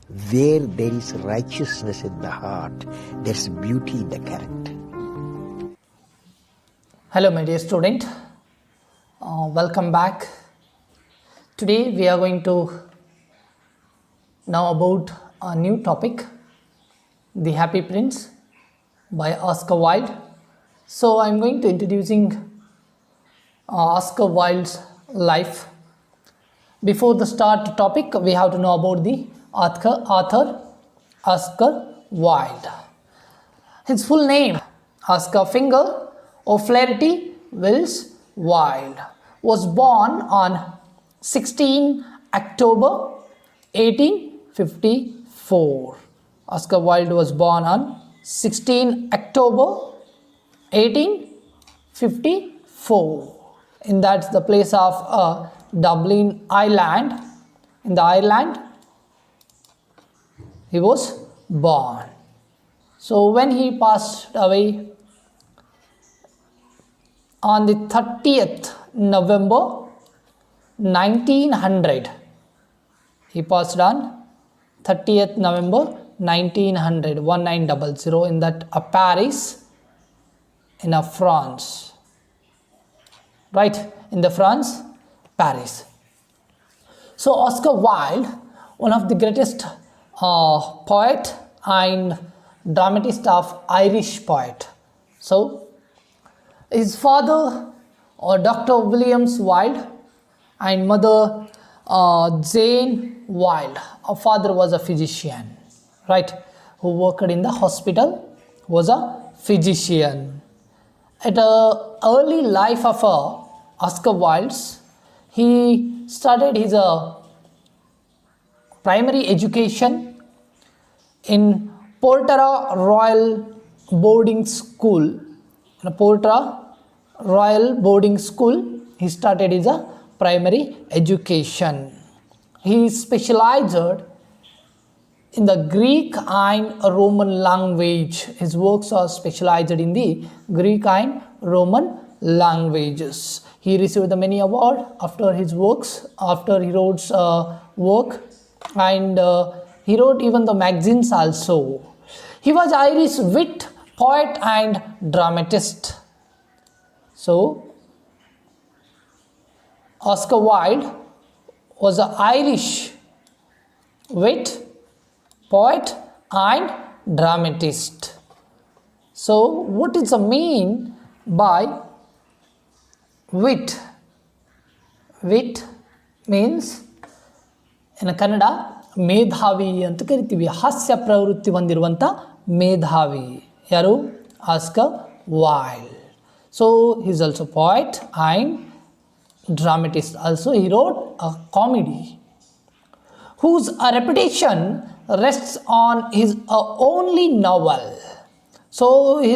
Where there is righteousness in the heart, there's beauty in the character. Hello my dear student, welcome back. Today we are going to know about a new topic, The Happy Prince by Oscar Wilde. So I am going to introducing Oscar Wilde's life. Before the start topic, we have to know about the author Oscar Wilde. His full name, Oscar Fingal O'Flaherty Wills Wilde, was born on 16 October 1854. Oscar Wilde was born on 16 October 1854. In that's the place of Dublin, Ireland. In the Ireland, he was born. So when he passed away on the 30th November 1900, he passed on 30th November 1900 in that Paris, in France, right, in the France, Paris. So Oscar Wilde, one of the greatest poet and dramatist of Irish poet. So his father, Dr. Williams Wilde, and mother Jane Wilde. Her father was a physician, right, who worked in the hospital, was a physician. At the early life of Oscar Wilde, he started his primary education in Portara Royal Boarding School. In Portara Royal Boarding School, he started his primary education. He specialized in the Greek and Roman language. His works are specialized in the Greek and Roman languages. He received many awards after his works, after he wrote work, and he wrote even the magazines also. He was Irish wit, poet and dramatist. So Oscar Wilde was an Irish wit, poet and dramatist. So what is the mean by wit? Wit means in Kannada ಮೇಧಾವಿ ಅಂತ ಕರಿತೀವಿ. ಹಾಸ್ಯ ಪ್ರವೃತ್ತಿ ಹೊಂದಿರುವಂಥ ಮೇಧಾವಿ ಯಾರು? Oscar wild. So he is also poet and dramatist. Also he wrote a comedy whose reputation rests on his only novel. So he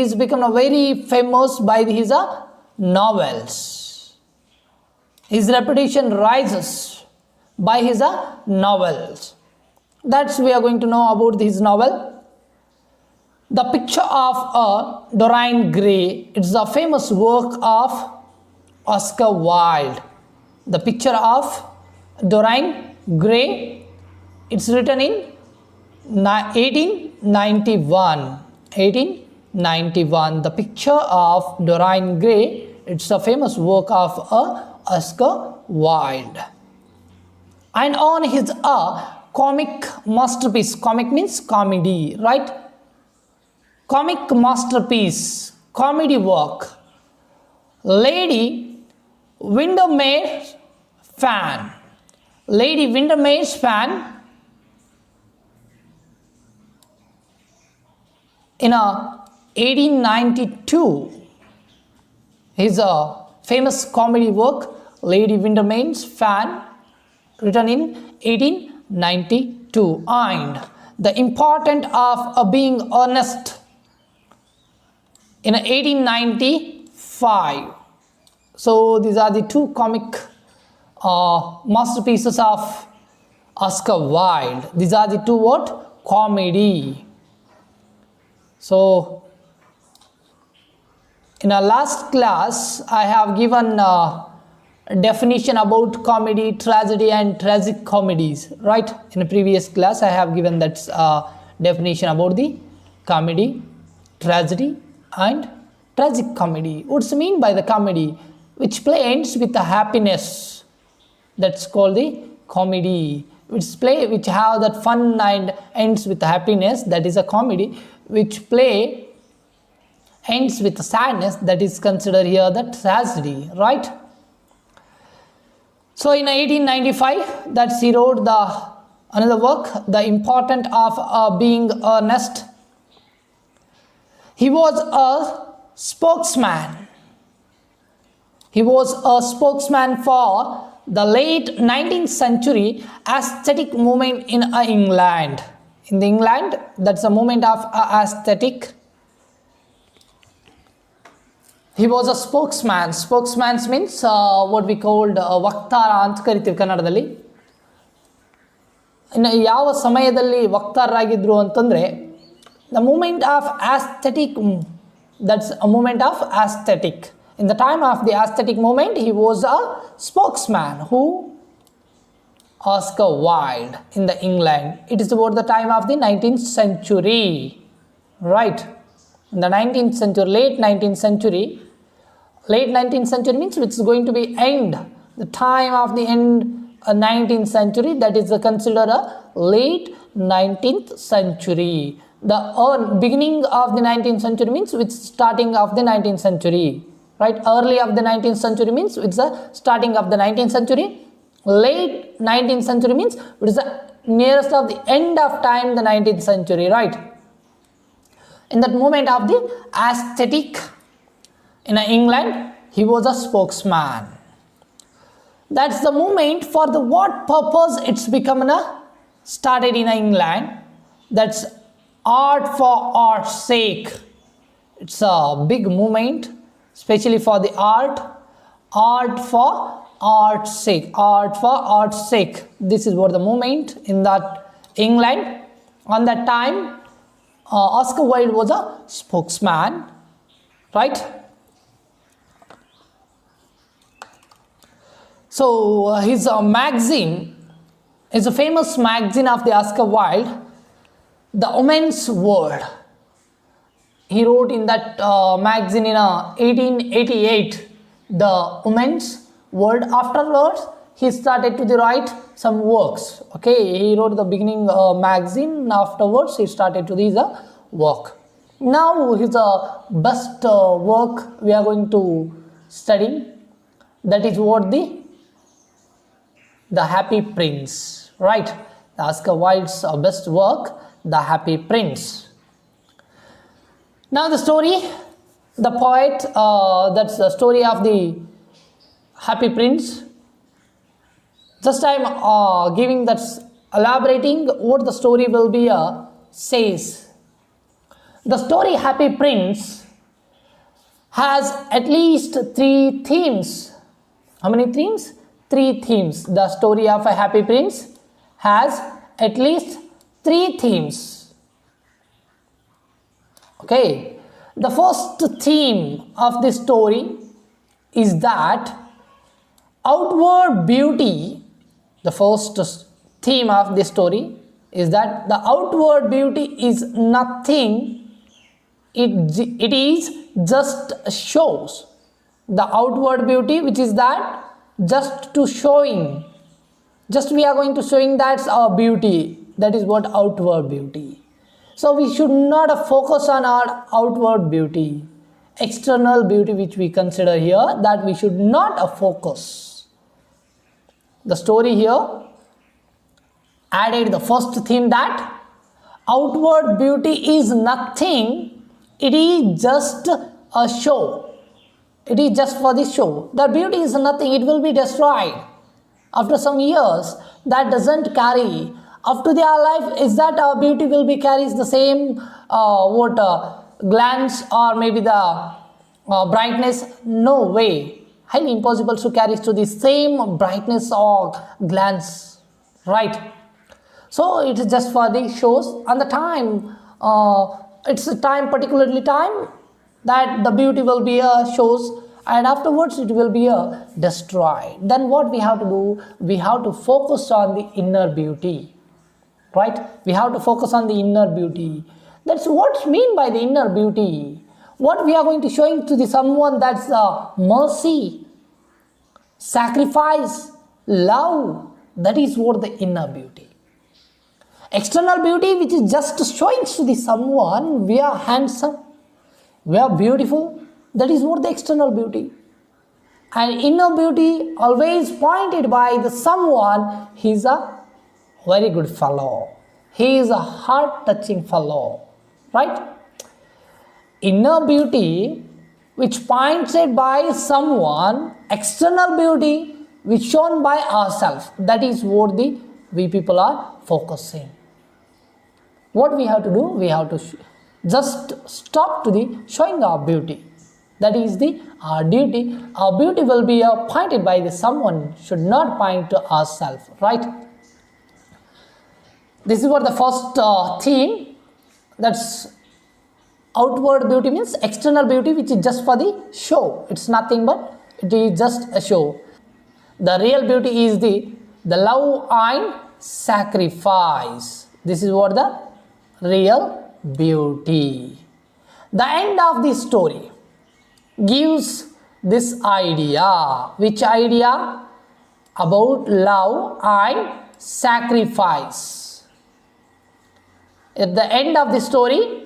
is become very famous by his novels. His reputation rises by his novels. That's we are going to know about his novel. The Picture of Dorian Gray. It's a famous work of Oscar Wilde. The Picture of Dorian Gray. It's written in 1891. 1891. The Picture of Dorian Gray. It's a famous work of Oscar Wilde. And on his comic masterpiece. Comic means comedy, right? Comic masterpiece, comedy work, Lady Windermere's Fan. Lady Windermere's Fan, in 1892, his famous comedy work, Lady Windermere's Fan, written in 1892. And The Importance of Being Honest, in 1895. So these are the two comic masterpieces of Oscar Wilde. These are the two what? Comedy. So in our last class I have given definition about comedy, tragedy and tragic comedies, right? In a previous class I have given that definition about the comedy, tragedy and tragic comedy. What's mean by the comedy? Which play ends with the happiness, that's called the comedy. Which play which have that fun and ends with happiness, that is a comedy. Which play ends with sadness, that is considered here the tragedy, right? So in 1895, that he wrote another work, The Importance of Being Earnest. He was a spokesman. He was a spokesman for the late 19th century aesthetic movement in England. In England, that's a movement of aesthetic. He was a spokesman. Spokesman means what we called ವಕ್ತಾರ ಅಂತ ಕರಿತೀವಿ ಕನ್ನಡದಲ್ಲಿ. ಇನ್ನು ಯಾವ ಸಮಯದಲ್ಲಿ ವಕ್ತಾರರಾಗಿದ್ರು ಅಂತಂದರೆ, the movement of aesthetic, that's a movement of aesthetic. In the time of the aesthetic movement, he was a spokesman. Who? Oscar Wilde in the England. It is about the time of the 19th century, right? In the 19th century, late 19th century. Late 19th century means it's going to be end. The time of the end 19th century, that is considered a late 19th century. The beginning of the 19th century means it's starting of the 19th century. Right? Early of the 19th century means it's the starting of the 19th century. Late 19th century means it is the nearest of the end of time, the 19th century, right? In that moment of the aesthetic in England, he was a spokesman. That's the movement for the what purpose it's become started in England. That's art for art's sake. It's a big movement, especially for the art for art's sake, art for art's sake. This is what the movement in that England. On that time, Oscar Wilde was a spokesman, right? So his magazine is a famous magazine of the Oscar Wilde, The Woman's World. He wrote in that magazine in 1888, The Woman's World. Afterwards, he started to write some works. Okay, he wrote the beginning magazine. Afterwards, he started to do the work. Now, his best work we are going to study. That is what the Happy Prince, right? Oscar Wilde's best work, The Happy Prince. Now the story, the poet, that's the story of the Happy Prince. Just I am giving that, elaborating what the story will be says. The story Happy Prince has at least 3 themes. How many themes? 3 themes. The story of a Happy Prince has at least 3 themes. Okay, the first theme of this story is that outward beauty. The first theme of this story is that the outward beauty is nothing, it is just shows. The outward beauty, which is that just to showing, just we are going to showing that's our beauty. That is what outward beauty. So we should not focus on our outward beauty, external beauty which we consider here, that we should not focus. The story here added the first theme that outward beauty is nothing, it is just a show. It is just for the show. The beauty is nothing, it will be destroyed after some years. That doesn't carry up to their life. Is that our beauty will be carries the same glance or maybe the brightness? No way. Highly impossible to carry to the same brightness or glance, right? So it is just for the shows. And the time, it's a time, particularly time that the beauty will be shows, and afterwards it will be destroyed. Then what we have to do? We have to focus on the inner beauty, right? We have to focus on the inner beauty. That's what's mean by the inner beauty. What we are going to showing to the someone, that's mercy, sacrifice, love. That is what the inner beauty. External beauty, which is just showing to the someone we are handsome, we are beautiful. That is what the external beauty. And inner beauty always pointed by the someone, he is a very good fellow, he is a heart touching fellow, right? Inner beauty which pointed by someone, external beauty which shown by ourselves. That is what we people are focusing. What we have to do? We have to just stop to the showing our beauty. That is our duty. Our beauty will be pointed by the someone, should not point to ourselves, right? This is what the first theme. That's outward beauty, means external beauty which is just for the show. It's nothing but it is just a show. The real beauty is the love and sacrifice. This is what the real beauty. The end of the story gives this idea. Which idea? About love and sacrifice. At the end of the story,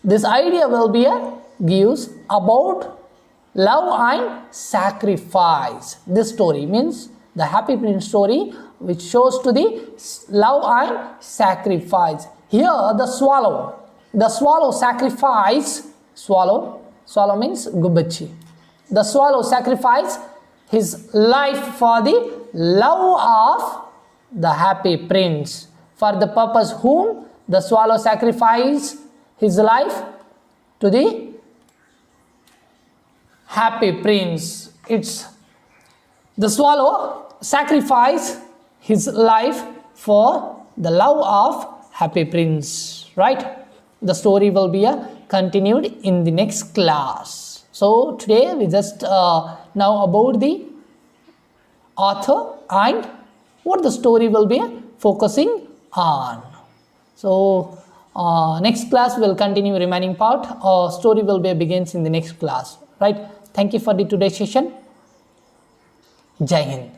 this idea will be gives about love and sacrifice. This story means the Happy Prince story, which shows to the love and sacrifice. Here the swallow sacrifice, swallow means gubbachi. The swallow sacrifice his life for the love of the Happy Prince. For the purpose whom the swallow sacrifice his life? To the Happy Prince. It's the swallow sacrifice his life for the love of Happy Prince, right? The story will be continued in the next class. So today we just now about the author and what the story will be focusing on. So next class will continue remaining part. Story will be begins in the next class, right? Thank you for the today's session. Jai Hind.